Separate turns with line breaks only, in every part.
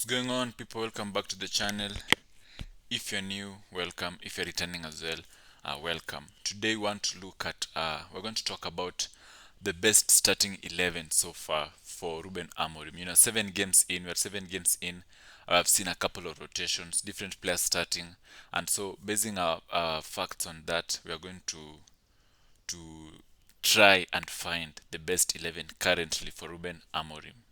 Going on, people? Welcome back to the channel. If you're new, welcome. If you're returning as well, welcome. Today we want to look at we're going to talk about the best starting 11 so far for Ruben Amorim. 7 games in, we're 7 games in. I've seen a couple of rotations, different players starting, and so basing our facts on that, we are going to try and find the best 11 currently for Ruben Amorim.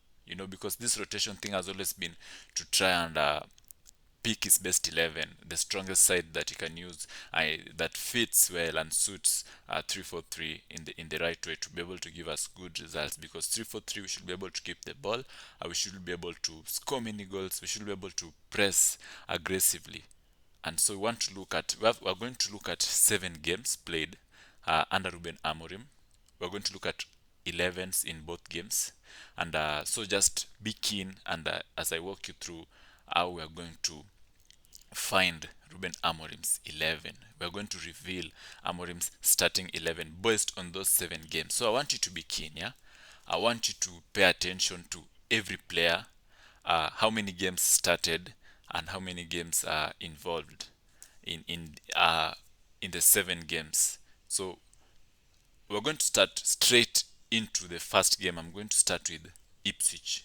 Because this rotation thing has always been to try and pick his best 11, the strongest side that he can use, that fits well and suits 3-4-3 in the right way to be able to give us good results. Because 3-4-3, we should be able to keep the ball, we should be able to score many goals, we should be able to press aggressively. And so we want to look at we're going to look at 7 games played under Ruben Amorim. We're going to look at 11s in both games, and so just be keen, and as I walk you through how we are going to find Ruben Amorim's 11. We're going to reveal Amorim's starting 11 based on those 7 games. So I want you to be keen, yeah? I want you to pay attention to every player, how many games started, and how many games are involved in the 7 games. So we're going to start straight into the first game. I'm going to start with Ipswich.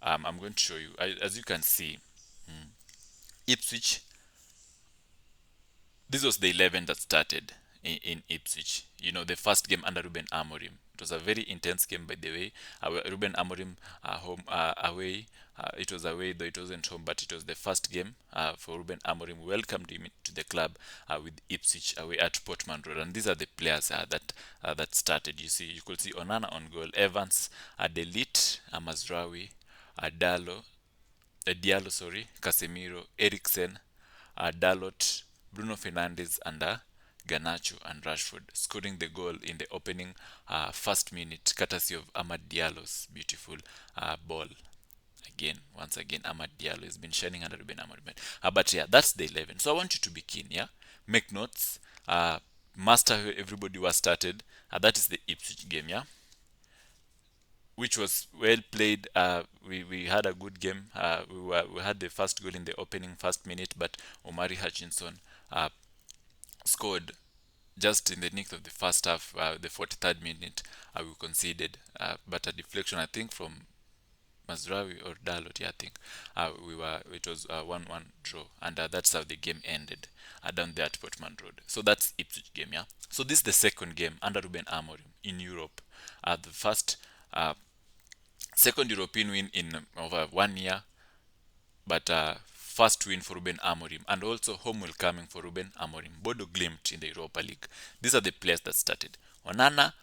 I'm going to show you. As you can see, Ipswich, this was the 11 that started in Ipswich. The first game under Ruben Amorim. It was a very intense game, by the way. Ruben Amorim home away. It was away, though it wasn't home, but it was the first game for Ruben Amorim. We welcomed him to the club with Ipswich away at Portman Road, and these are the players that started. You could see Onana on goal, Evans, Delete, Mazraoui, Diallo, Casemiro, Eriksen, Dalot, Bruno Fernandes, and Garnacho and Rashford, scoring the goal in the opening first minute, courtesy of Amad Diallo's beautiful ball. Once again, Amad Diallo has been shining under Ruben Amorim. But yeah, that's the 11. So I want you to be keen, yeah? Make notes. Master who everybody was started. That is the Ipswich game, yeah? Which was well played. We had a good game. We had the first goal in the opening first minute, but Omari Hutchinson scored just in the nick of the first half. The 43rd minute, we conceded, but a deflection, I think, from Mazraoui or Dalot. Yeah, I think It was a 1-1 draw, and that's how the game ended down there at Portman Road. So that's Ipswich game, yeah. So this is the second game under Ruben Amorim in Europe. The first second European win in over 1 year, but first win for Ruben Amorim, and also home welcoming for Ruben Amorim. Bodo Glimt in the Europa League. These are the players that started: Onana,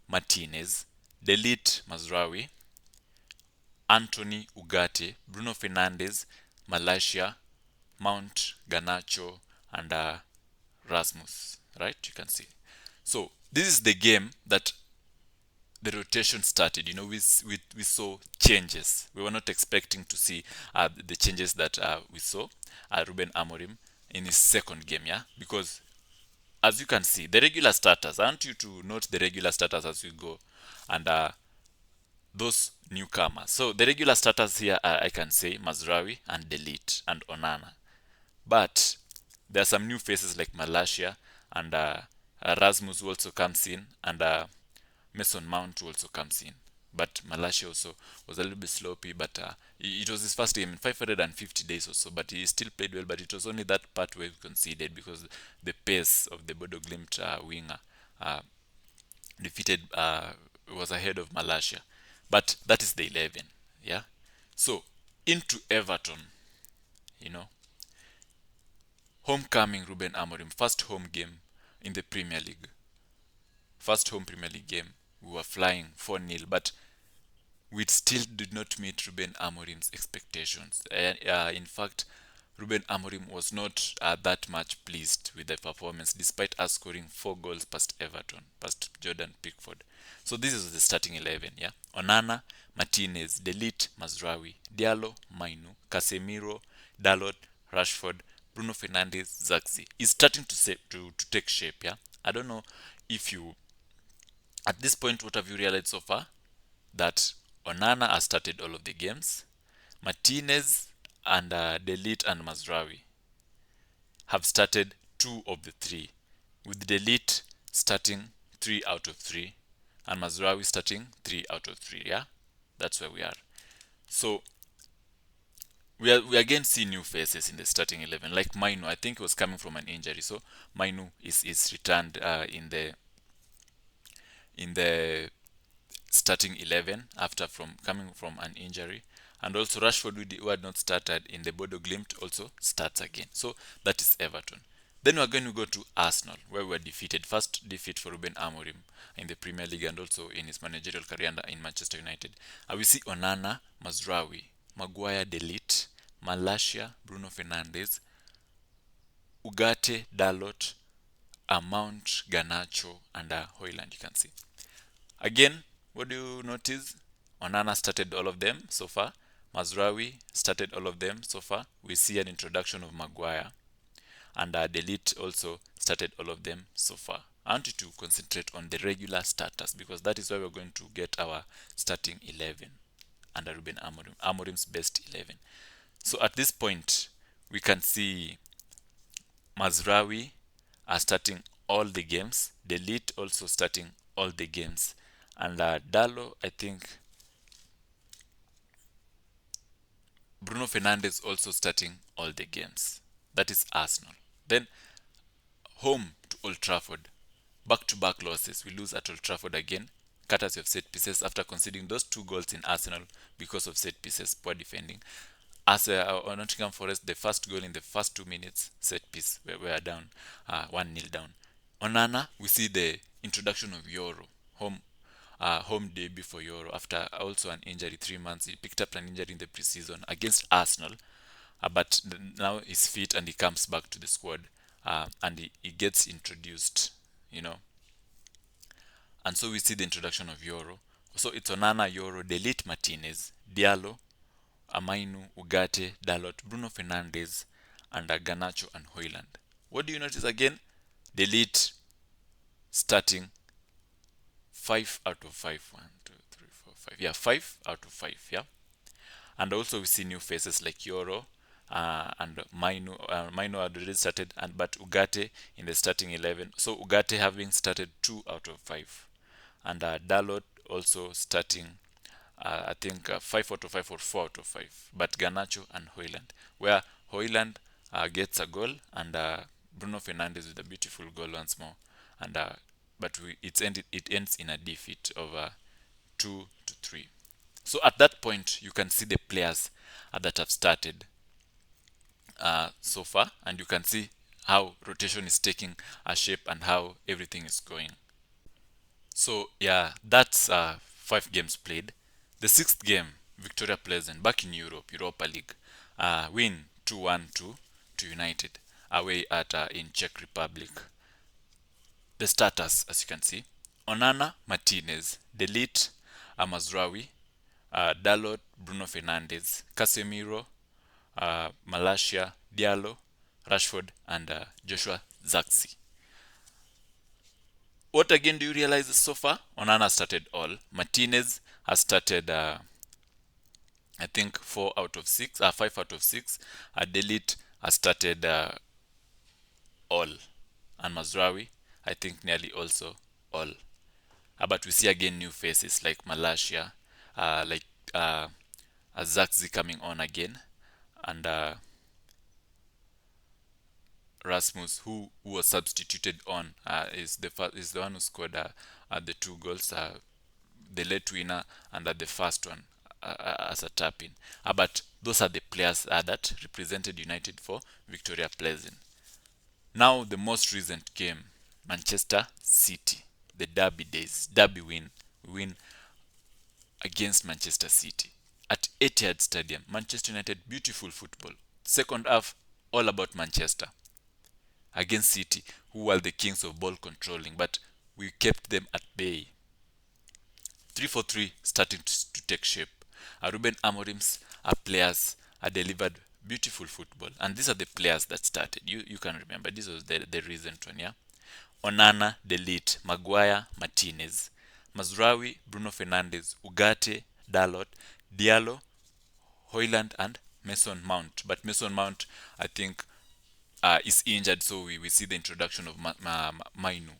Martinez, Delete, Mazraoui, Anthony Ugarte, Bruno Fernandes, Malaysia, Mount, Garnacho, and Rasmus. Right? You can see. So this is the game that the rotation started. We saw changes. We were not expecting to see the changes that we saw Ruben Amorim in his second game, yeah, because as you can see, the regular starters, I want you to note the regular starters as we go, and those newcomers. So the regular starters here I can say Mazraoui and Delete and Onana, but there are some new faces like Malaysia and Rasmus who also comes in, and Mason Mount also comes in. But Malaysia also was a little bit sloppy, but it was his first game in 550 days or so, but he still played well. But it was only that part where he conceded because the pace of the Bodo Glimt winger defeated was ahead of Malaysia. But that is the 11, yeah. So into Everton, you know, homecoming Ruben Amorim, first home game in the Premier League, first home Premier League game. We were flying 4-0, but we still did not meet Ruben Amorim's expectations. In fact, Ruben Amorim was not that much pleased with the performance, despite us scoring 4 goals past Everton, past Jordan Pickford. So this is the starting 11, yeah? Onana, Martinez, Delete, Mazraoui, Diallo, Mainu, Casemiro, Dalot, Rashford, Bruno Fernandes, Zaxi. Is starting to take shape, yeah? I don't know if you, at this point, what have you realized so far? That Onana has started all of the games. Martinez and Delete and Mazraoui have started 2 of the 3, with Delete starting 3 out of 3 and Mazraoui starting 3 out of 3. Yeah, that's where we are. So we again see new faces in the starting 11, like Mainu. I think he was coming from an injury, so Mainu is returned in the starting 11 after from coming from an injury. And also Rashford, who had not started in the Bodo Glimt, also starts again. So that is Everton. Then we're going to go to Arsenal, where we were defeated. First defeat for Ruben Amorim in the Premier League and also in his managerial career in Manchester United. We see Onana, Mazraoui, Maguire, Delete, Malacia, Bruno Fernandes, Ugarte, Dalot, Mount, Garnacho, and Hoyland, you can see. Again, what do you notice? Onana started all of them so far. Mazraoui started all of them so far. We see an introduction of Maguire. And Delete also started all of them so far. I want you to concentrate on the regular starters because that is where we're going to get our starting 11 under Ruben Amorim. Amorim's best 11. So at this point, we can see Mazraoui are starting all the games. Delete also starting all the games. And Dalo, I think Bruno Fernandes also starting all the games. That is Arsenal. Then home to Old Trafford. Back-to-back losses. We lose at Old Trafford again, courtesy of set pieces after conceding those 2 goals in Arsenal because of set pieces, poor defending. As Nottingham Forest, the first goal in the first 2 minutes, set piece, we are down 1-0 down. Onana, we see the introduction of Euro, home debut for Euro after also an injury 3 months. He picked up an injury in the preseason against Arsenal, but now he's fit and he comes back to the squad and he gets introduced, you know. And so we see the introduction of Euro. So it's Onana, Euro, Delete, Martinez, Diallo, Amainu, Ugarte, Dalot, Bruno Fernandes, and Garnacho and Hoyland. What do you notice again? Delete starting 5 out of 5. 1, 2, 3, 4, 5. Yeah, 5 out of 5. Yeah. And also we see new faces like Euro and Mainu. Mainu had already started, but Ugarte in the starting 11. So Ugarte having started 2 out of 5. And Dalot also starting I think 5 out of 5 or 4 out of 5. But Garnacho and Hoyland, where Hoyland gets a goal and Bruno Fernandes with a beautiful goal once more. And but it ends in a defeat of 2-3. So at that point, you can see the players that have started so far, and you can see how rotation is taking a shape and how everything is going. So yeah, that's 5 games played. The 6th game, Victoria Pleasant, back in Europe, Europa League, win 2-1 to United away at in Czech Republic. The starters, as you can see: Onana, Martinez, Delete, Mazraoui, Dalot, Bruno Fernandes, Casemiro, Malacia, Diallo, Rashford, and Joshua Zirkzee. What again do you realize so far? Onana started all. Martinez has started, I think, 4 out of 6, 5 out of 6. Delete has started all. And Mazraoui, I think, nearly also all. But we see again new faces like Malacia, like Zirkzee coming on again, and Rasmus, who was substituted on, is the one who scored the 2 goals, the late winner and the first one as a tap-in. But those are the players that represented United for Victoria Pleasant. Now the most recent game, Manchester City, the derby days, derby win against Manchester City at Etihad Stadium. Manchester United, beautiful football. Second half, all about Manchester against City, who were the kings of ball controlling, but we kept them at bay. 3-4-3 starting to take shape. Ruben Amorim'S players delivered beautiful football, and these are the players that started. You can remember this was the recent one, yeah. Onana, Delete, Maguire, Martinez, Mazraoui, Bruno Fernandes, Ugarte, Dalot, Diallo, Hoyland and Mason Mount. But Mason Mount, I think, is injured, so we see the introduction of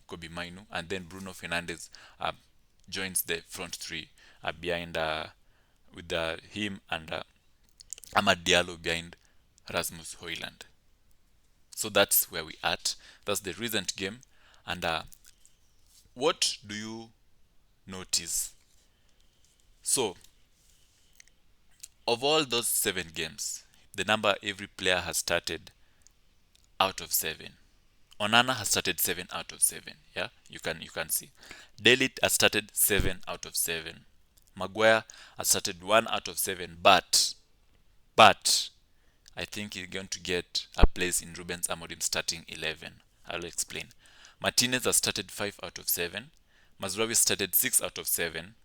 Kobe Mainu, and then Bruno Fernandes joins the front three behind with him and Amad Diallo behind Rasmus Hoyland. So that's where we at. That's the recent game. And what do you notice? So, of all those 7 games, the number every player has started out of 7. Onana has started 7 out of 7. Yeah, you can see. Delete has started 7 out of 7. Maguire has started 1 out of 7, but I think he's going to get a place in Ruben Amorim's starting 11. I'll explain. Martinez has started 5 out of 7. Mazraoui started 6 out of 7.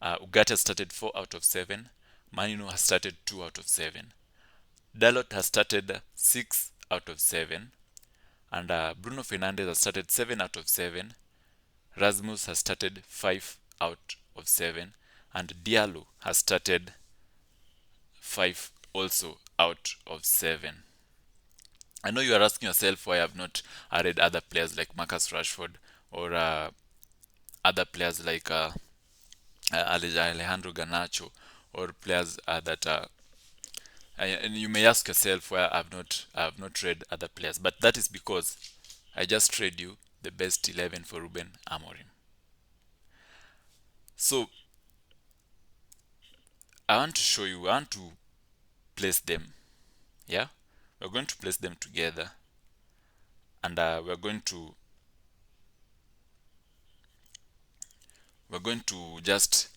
Ugarte has started 4 out of 7. Manino has started 2 out of 7. Dalot has started 6 out of 7. And Bruno Fernandes has started 7 out of 7. Rasmus has started 5 out of 7. And Diallo has started 5 also out of 7. I know you are asking yourself why I have not added other players like Marcus Rashford or other players like Alejandro Garnacho, or players that and you may ask yourself why I have not read other players, but that is because I just read you the best 11 for Ruben Amorim. So I want to show you, I want to place them. Yeah, we're going to place them together, and we're going to just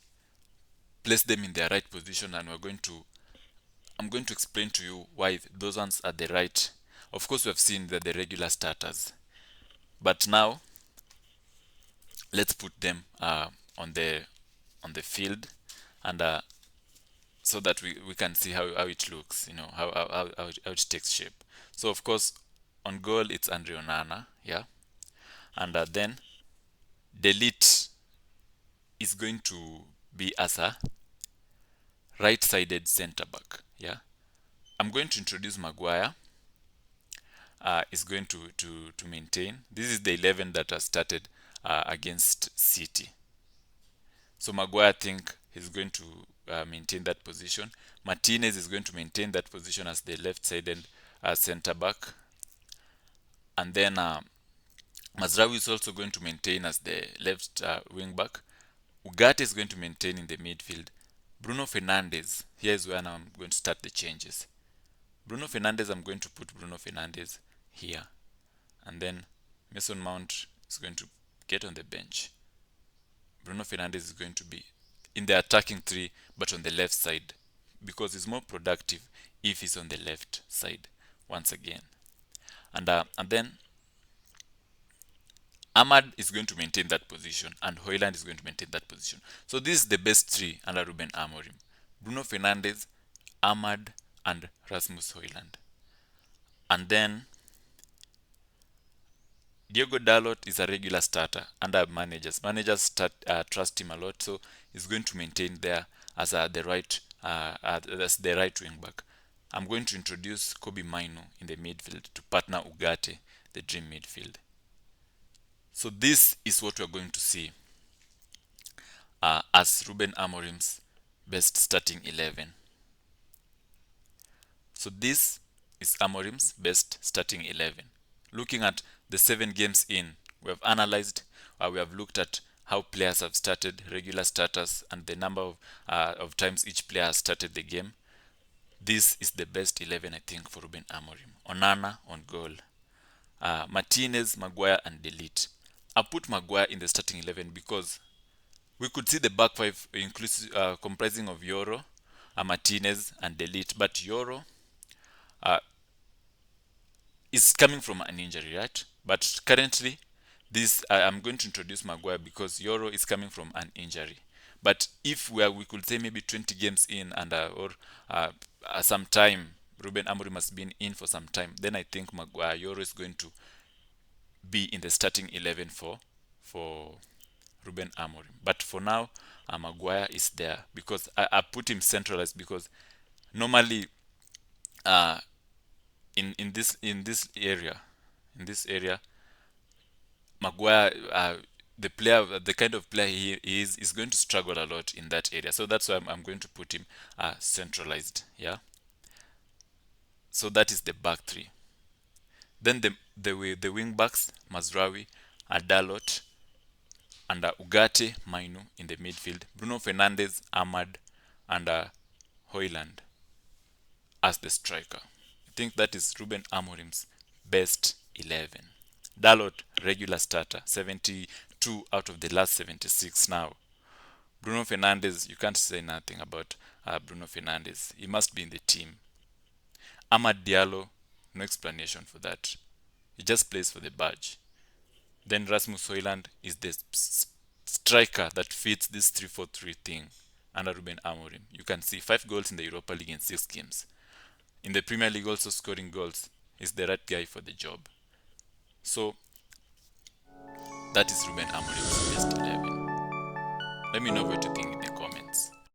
place them in their right position, and I'm going to explain to you why those ones are the right. Of course, we have seen that the regular starters, but now let's put them on the field, and so that we can see how it looks, how it takes shape. So of course, on goal it's Andre Onana, yeah, and then Delete is going to be as a right-sided center back, yeah. I'm going to introduce Maguire. Is going to maintain. This is the 11 that has started against City. So Maguire, I think he's going to maintain that position. Martinez is going to maintain that position as the left-sided center back, and then Mazraoui is also going to maintain as the left wing back. Ugarte is going to maintain in the midfield. Bruno Fernandes, here is where now I'm going to start the changes. Bruno Fernandes, I'm going to put Bruno Fernandes here, and then Mason Mount is going to get on the bench. Bruno Fernandes is going to be in the attacking three, but on the left side, because he's more productive if he's on the left side once again. And then Ahmad is going to maintain that position, and Hoyland is going to maintain that position. So this is the best three under Ruben Amorim: Bruno Fernandes, Ahmad, and Rasmus Hoyland. And then Diego Dalot is a regular starter under managers. Managers trust him a lot, so he's going to maintain there as the right wing back. I'm going to introduce Kobe Mainu in the midfield to partner Ugarte, the dream midfield. So this is what we're going to see as Ruben Amorim's best starting 11. So this is Amorim's best starting 11. Looking at the 7 games in, we have analyzed, we have looked at how players have started, regular starters, and the number of times each player has started the game. This is the best 11, I think, for Ruben Amorim. Onana on goal. Martinez, Maguire, and Delete. I put Maguire in the starting 11 because we could see the back five comprising of Yoro, Martinez, and Delete. But Yoro is coming from an injury, right? But currently, I'm going to introduce Maguire because Yoro is coming from an injury. But if we could say maybe 20 games in and or some time, Ruben Amorim has been in for some time, then I think Yoro is going to be in the starting 11 for Ruben Amorim. But for now, Maguire is there because I put him centralized because Normally, uh, in this area, Maguire, the kind of player he is going to struggle a lot in that area. So that's why I'm going to put him centralized. Yeah. So that is the back three. Then the wing backs, Mazraoui, Dalot, and Ugarte, Mainu in the midfield. Bruno Fernandes, Ahmad, and Hoyland as the striker. I think that is Ruben Amorim's best 11. Dalot, regular starter, 72 out of the last 76 now. Bruno Fernandes, you can't say nothing about Bruno Fernandes. He must be in the team. Amad Diallo, no explanation for that. He just plays for the badge. Then Rasmus Højlund is the striker that fits this 3-4-3 thing under Ruben Amorim. You can see 5 goals in the Europa League in 6 games. In the Premier League, also scoring goals. Is the right guy for the job. So that is Ruben Amorim's best 11. Let me know what you think in the